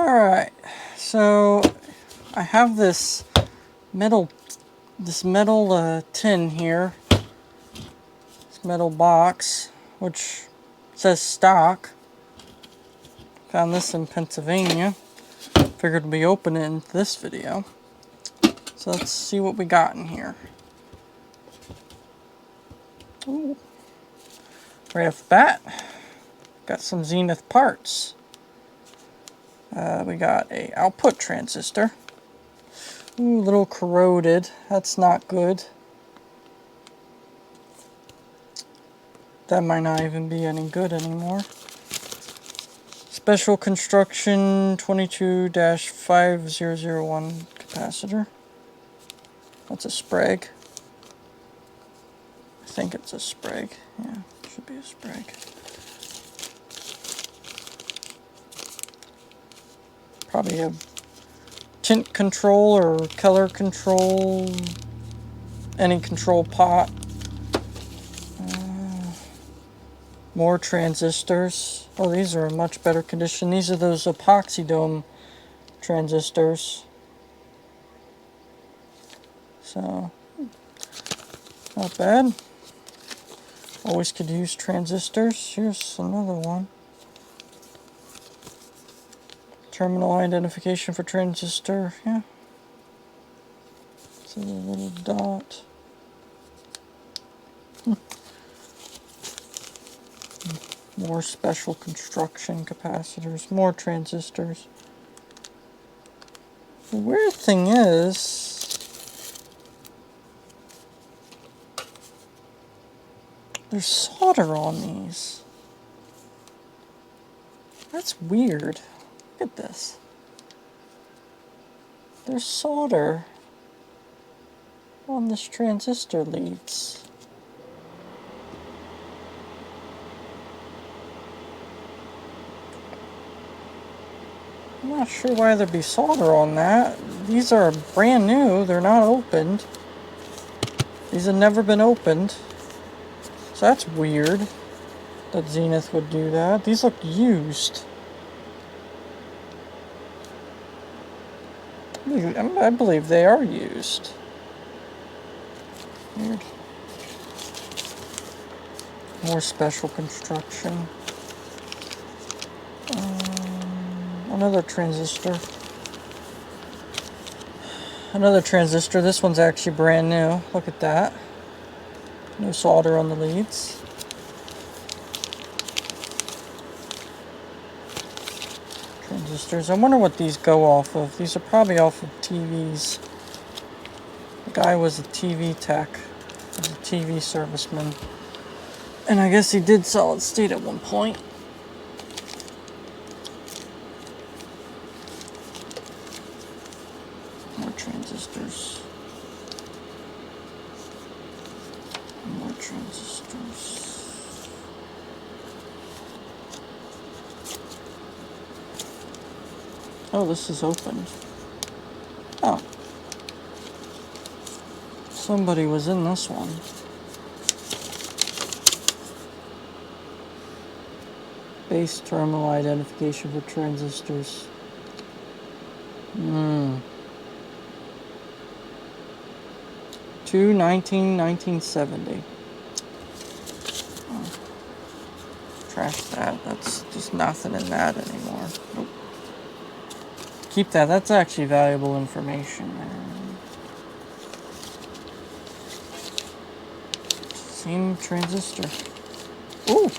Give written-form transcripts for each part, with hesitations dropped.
Alright, so I have this metal tin here, this metal box, which says stock. Found this in Pennsylvania. Figured we'd open it in this video. So let's see what we got in here. Ooh. Right off the bat, got some Zenith parts. We got a output transistor. Ooh, a little corroded. That's not good. That might not even be any good anymore. Special construction 22-5001 capacitor. That's a Sprague. I think it's a Sprague. Yeah, should be a Sprague. Probably a tint control or color control, any control pot. More transistors. Oh, these are in much better condition. These are those epoxy dome transistors. So, not bad. Always could use transistors. Here's another one. Terminal identification for transistor. Yeah. It's a little dot. More special construction capacitors. More transistors. The weird thing is, there's solder on these. That's weird. Look at this. There's solder on this transistor leads. I'm not sure why there'd be solder on that. These are brand new. They're not opened. These have never been opened. So that's weird that Zenith would do that. These look used. I believe they are used. Weird. More special construction. Another transistor. Another transistor. This one's actually brand new. Look at that. No solder on the leads. Transistors. I wonder what these go off of. These are probably off of TVs. The guy was a TV tech. He was a TV serviceman. And I guess he did solid state at one point. More transistors. More transistors. Oh, this is opened. Oh. Somebody was in this one. Base terminal identification for transistors. 1970. Oh. Trash that. That's just nothing in that anymore. Nope. Keep that. That's actually valuable information. Same transistor. Ooh!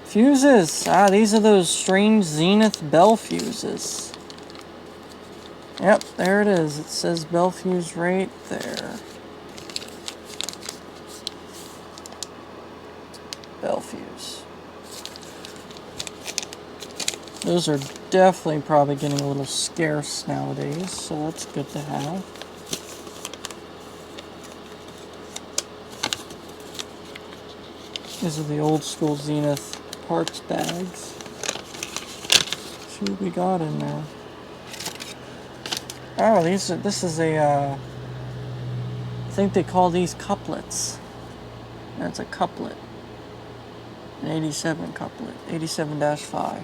Fuses! Ah, these are those strange Zenith bell fuses. Yep, there it is. It says bell fuse right there. Bell fuse. Those are definitely probably getting a little scarce nowadays, so that's good to have. These are the old school Zenith parts bags. Let's see what we got in there. Oh, this is a, I think they call these couplets. That's a couplet. An 87 couplet, 87-5.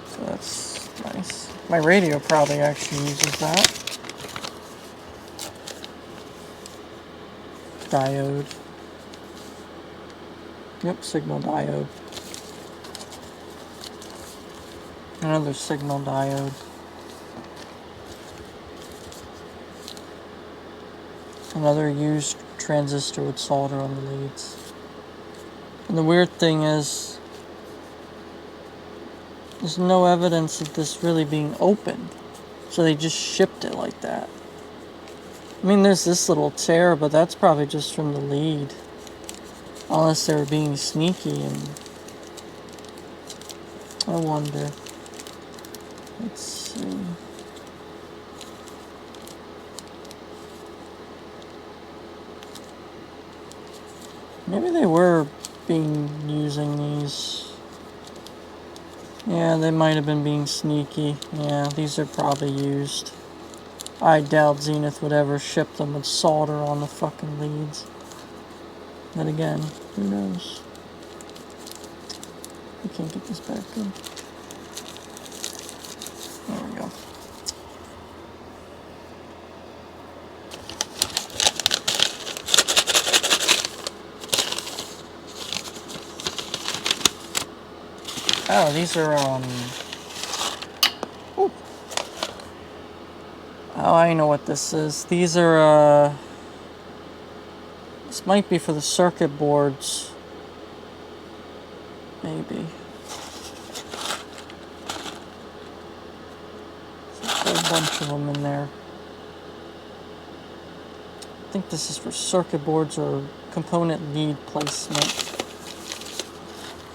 So that's Nice. My radio probably actually uses that. Diode. Yep, signal diode. Another signal diode. Another used transistor with solder on the leads. And the weird thing is, there's no evidence of this really being opened. So they just shipped it like that. I mean, there's this little tear, but that's probably just from the lead. Unless they were being sneaky, and I wonder. Let's see. Maybe they were using these. Yeah, they might have been being sneaky. Yeah, these are probably used. I doubt Zenith would ever ship them with solder on the fucking leads. But again, who knows? I can't get this back good. There we go. Oh, these are, ooh. Oh, I know what this is. These are, this might be for the circuit boards. Maybe. There's a whole bunch of them in there. I think this is for circuit boards or component lead placement.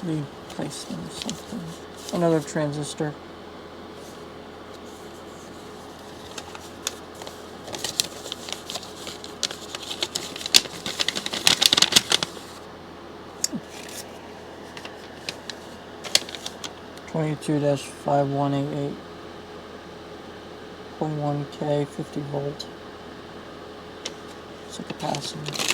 Lead placement or something. Another transistor. (22-5188) 0.1K 50 volt. It's a capacitor.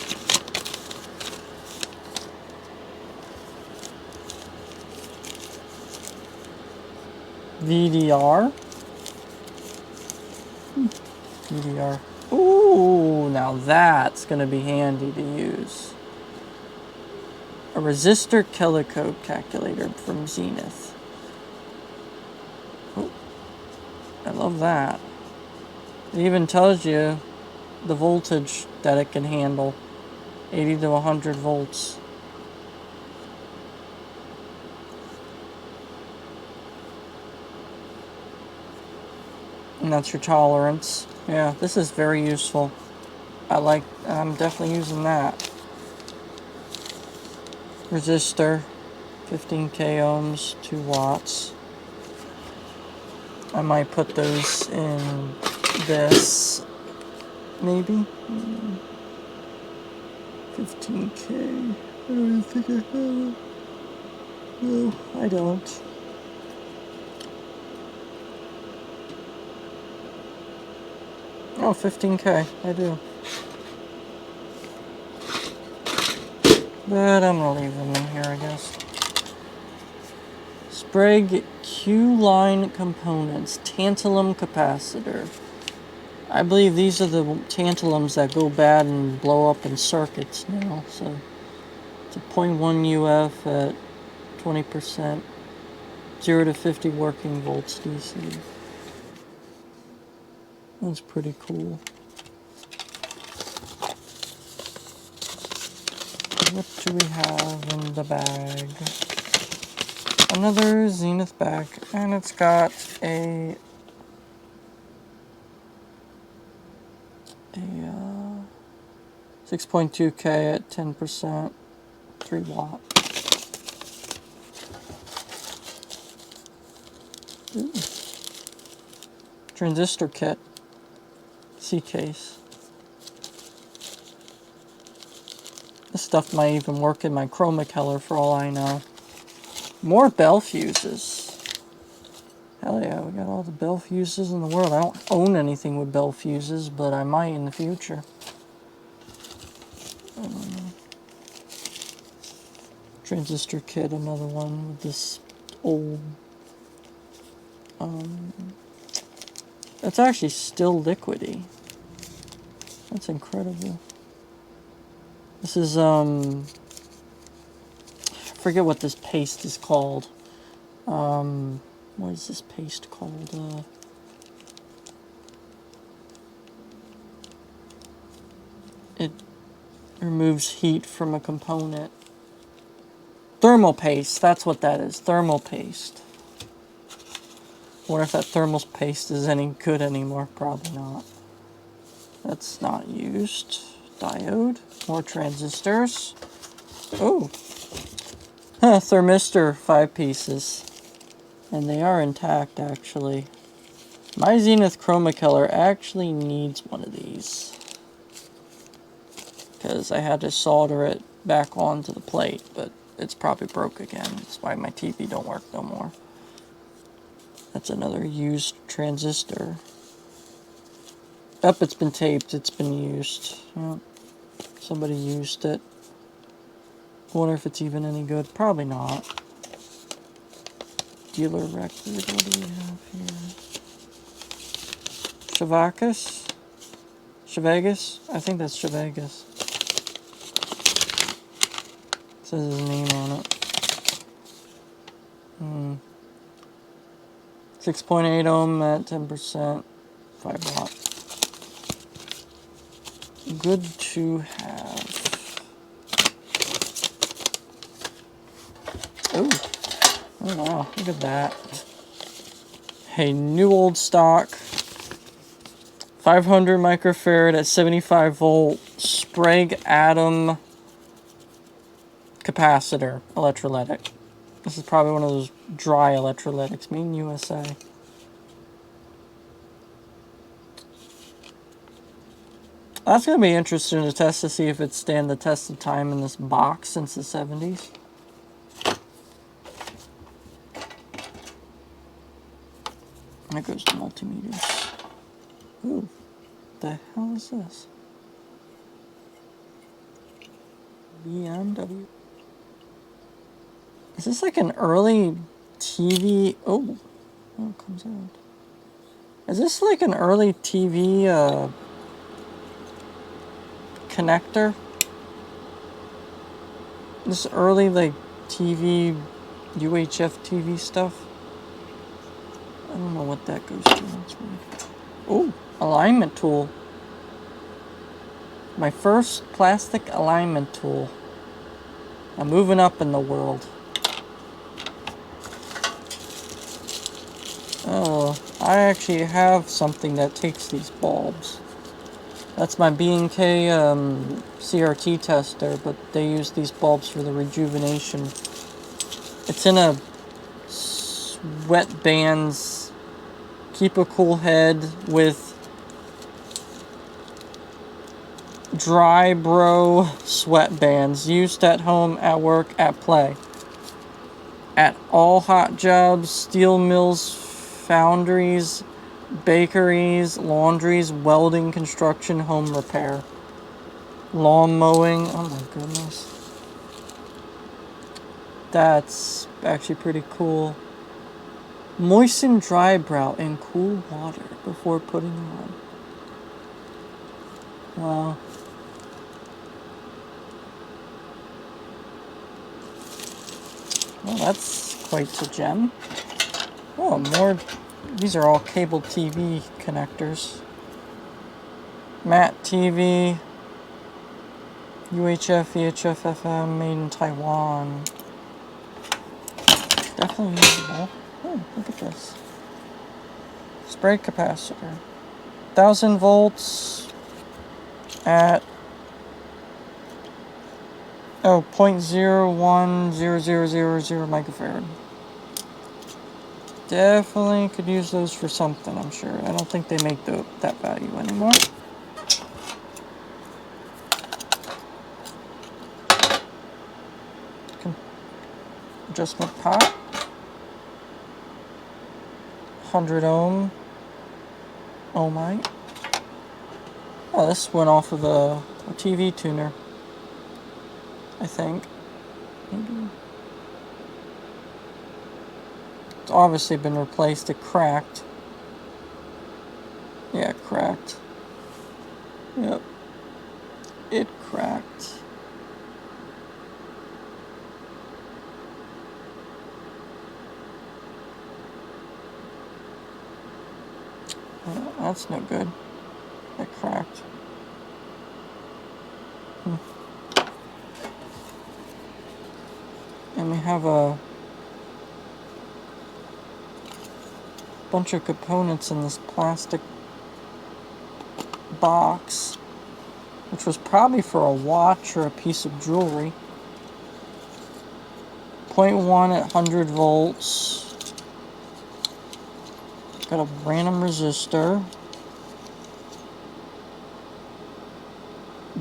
VDR. VDR. Ooh, now that's going to be handy to use. A resistor kilocode calculator from Zenith. Ooh, I love that. It even tells you the voltage that it can handle. 80 to 100 volts. And that's your tolerance. Yeah, this is very useful. I'm definitely using that. Resistor, 15k ohms, 2 watts. I might put those in this, maybe. 15k. I don't even think I have it. No, I don't. Oh, 15k, I do. But I'm gonna leave them in here, I guess. Sprague Q-line components, tantalum capacitor. I believe these are the tantalums that go bad and blow up in circuits now. So it's a 0.1 UF at 20%, 0 to 50 working volts DC. That's pretty cool. What do we have in the bag? Another Zenith bag, and it's got a 6.2K at 10%, 3 watt. Ooh. Transistor kit, C case. This stuff might even work in my chroma keller for all I know. More bell fuses. Hell yeah, we got all the bell fuses in the world. I don't own anything with bell fuses, but I might in the future. Transistor kit, another one with this old It's actually still liquidy. That's incredible. This is, I forget what this paste is called. What is this paste called? It removes heat from a component. Thermal paste, that's what that is. Thermal paste. Wonder if that thermal paste is any good anymore. Probably not. That's not used. Diode. More transistors. Oh. Huh, thermistor, 5 pieces. And they are intact, actually. My Zenith Chroma Killer actually needs one of these. Because I had to solder it back onto the plate, but it's probably broke again. That's why my TV don't work no more. That's another used transistor. It's been taped. It's been used. Yep. Somebody used it. Wonder if it's even any good. Probably not. Dealer record. What do we have here? Shavakis? Shavagus? I think that's Shavagus. Says his name on it. 6.8 ohm at 10%. 5 watt. Good to have. Oh wow, look at that. Hey, new old stock. 500 microfarad at 75 volt Sprague Atom capacitor electrolytic. This is probably one of those dry electrolytics, made in USA. That's going to be interesting to test to see if it's stand the test of time in this box since the 70s. That goes to multimeters. Ooh, the hell is this? BMW. Is this like an early TV? Oh, it comes out. Is this like an early TV connector? This early like TV, UHF TV stuff? I don't know what that goes to. Oh, alignment tool. My first plastic alignment tool. I'm moving up in the world. Oh, I actually have something that takes these bulbs. That's my B&K CRT tester, but they use these bulbs for the rejuvenation. It's in a Sweatbands Keep a Cool Head with Dry Bro sweatbands used at home, at work, at play. At all hot jobs, steel mills, foundries, bakeries, laundries, welding, construction, home repair. Lawn mowing. Oh my goodness. That's actually pretty cool. Moisten dry brow in cool water before putting on. Wow. Well, that's quite a gem. Oh, more. These are all cable TV connectors. Matte TV. UHF, VHF, FM, made in Taiwan. Definitely usable. Oh, look at this. Sprague capacitor. 1000 volts at 0.010000 microfarad. Definitely could use those for something, I'm sure. I don't think they make that value anymore. Adjustment pot. 100 ohm. Ohmite. Oh, this went off of a TV tuner. I think. Maybe. It's obviously been replaced. It cracked. Yeah, it cracked. Yep. It cracked. Yeah, that's no good. It cracked. And we have a bunch of components in this plastic box, which was probably for a watch or a piece of jewelry. 0.1 at 100 volts. Got a random resistor.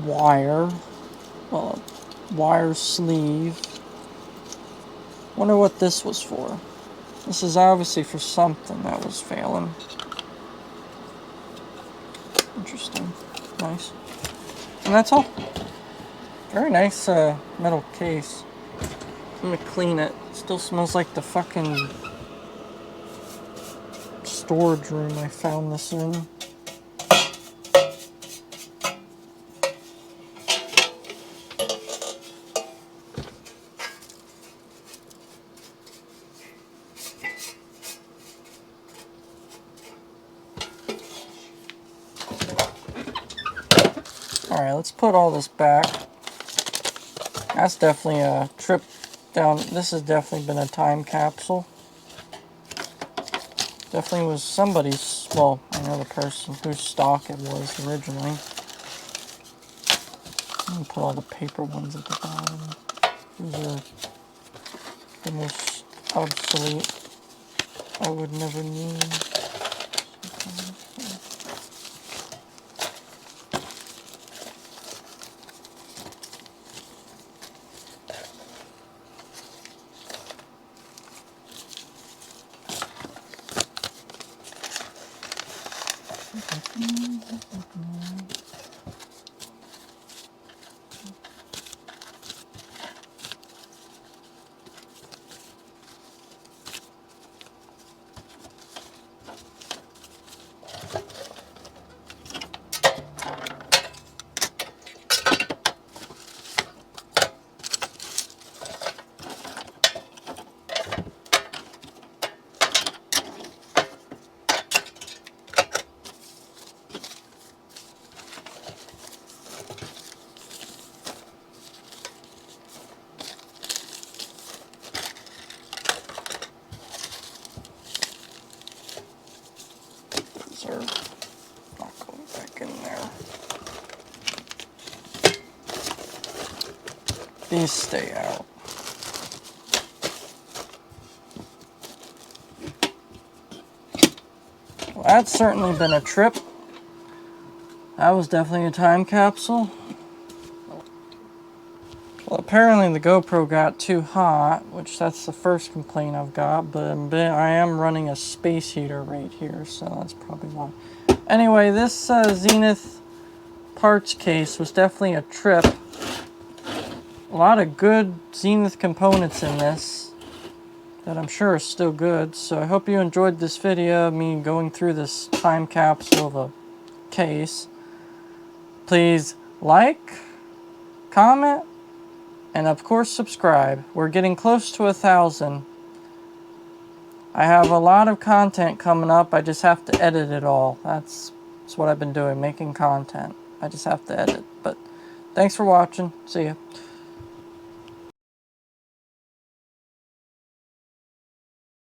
Wire. Well, a wire sleeve. Wonder what this was for. This is obviously for something that was failing. Interesting. Nice. And that's all. Very nice metal case. I'm gonna clean it. It still smells like the fucking storage room I found this in. Alright, let's put all this back. That's definitely a trip down. This has definitely been a time capsule. Definitely was somebody's, well, I know the person whose stock it was originally. I'm gonna put all the paper ones at the bottom. These are the most obsolete. I would never need. Are not going back in there. These stay out. Well, that's certainly been a trip. That was definitely a time capsule. Well, apparently the GoPro got too hot, which that's the first complaint I've got, but I am running a space heater right here, so that's probably why. Anyway, this Zenith parts case was definitely a trip. A lot of good Zenith components in this that I'm sure are still good, so I hope you enjoyed this video of me going through this time capsule of a case. Please like, comment, and of course subscribe. We're getting close to 1,000. I have a lot of content coming up. I just have to edit it all. That's what I've been doing, making content. I just have to edit. But thanks for watching. See ya.